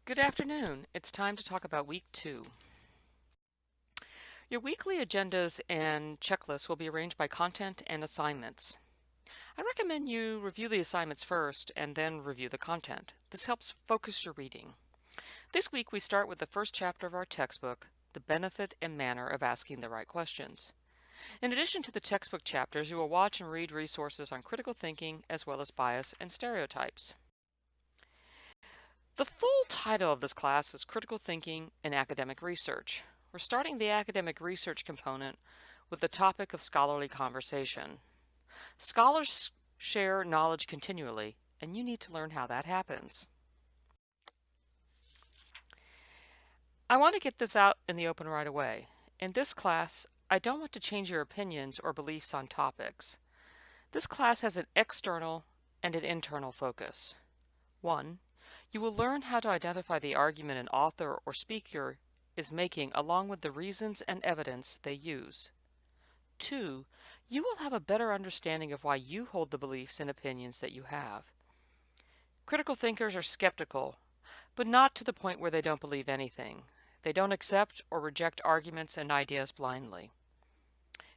Good afternoon. It's time to talk about week 2. Your weekly agendas and checklists will be arranged by content and assignments. I recommend you review the assignments first and then review the content. This helps focus your reading. This week we start with the first chapter of our textbook, The Benefit and Manner of Asking the Right Questions. In addition to the textbook chapters, you will watch and read resources on critical thinking as well as bias and stereotypes. The full title of this class is Critical Thinking and Academic Research. We're starting the academic research component with the topic of scholarly conversation. Scholars share knowledge continually, and you need to learn how that happens. I want to get this out in the open right away. In this class, I don't want to change your opinions or beliefs on topics. This class has an external and an internal focus. 1. You will learn how to identify the argument an author or speaker is making along with the reasons and evidence they use. 2. You will have a better understanding of why you hold the beliefs and opinions that you have. Critical thinkers are skeptical, but not to the point where they don't believe anything. They don't accept or reject arguments and ideas blindly.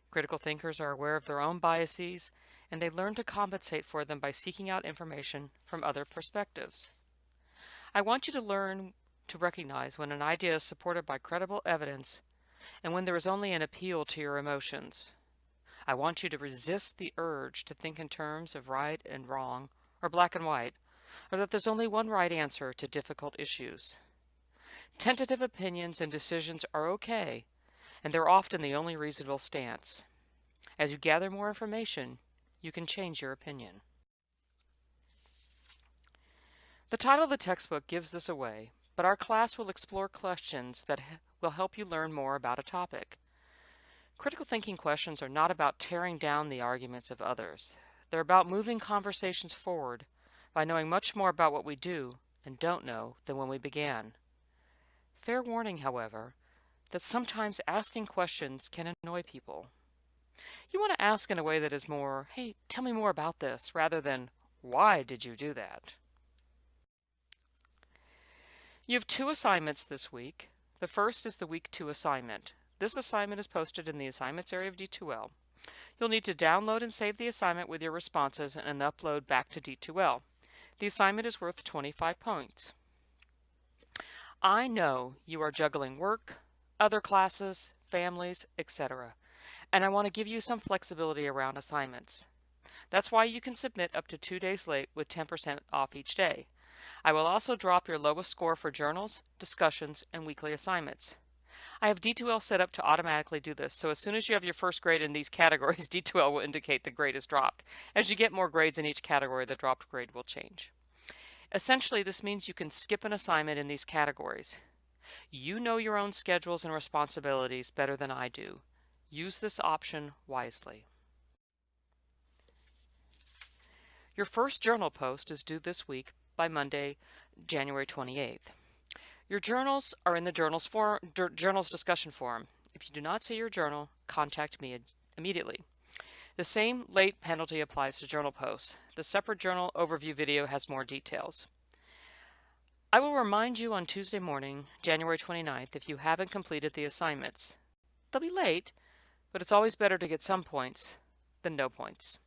Critical thinkers are aware of their own biases, and they learn to compensate for them by seeking out information from other perspectives. I want you to learn to recognize when an idea is supported by credible evidence and when there is only an appeal to your emotions. I want you to resist the urge to think in terms of right and wrong, or black and white, or that there's only one right answer to difficult issues. Tentative opinions and decisions are okay, and they're often the only reasonable stance. As you gather more information, you can change your opinion. The title of the textbook gives this away, but our class will explore questions that will help you learn more about a topic. Critical thinking questions are not about tearing down the arguments of others. They're about moving conversations forward by knowing much more about what we do and don't know than when we began. Fair warning, however, that sometimes asking questions can annoy people. You want to ask in a way that is more, "Hey, tell me more about this," rather than, "Why did you do that?" You have 2 assignments this week. The first is the Week 2 assignment. This assignment is posted in the assignments area of D2L. You'll need to download and save the assignment with your responses and upload back to D2L. The assignment is worth 25 points. I know you are juggling work, other classes, families, etc., and I want to give you some flexibility around assignments. That's why you can submit up to 2 days late with 10% off each day. I will also drop your lowest score for journals, discussions, and weekly assignments. I have D2L set up to automatically do this, so as soon as you have your first grade in these categories, D2L will indicate the grade is dropped. As you get more grades in each category, the dropped grade will change. Essentially, this means you can skip an assignment in these categories. You know your own schedules and responsibilities better than I do. Use this option wisely. Your first journal post is due this week by Monday, January 28th. Your journals are in the journals discussion forum. If you do not see your journal, contact me immediately. The same late penalty applies to journal posts. The separate journal overview video has more details. I will remind you on Tuesday morning, January 29th, if you haven't completed the assignments. They'll be late, but it's always better to get some points than no points.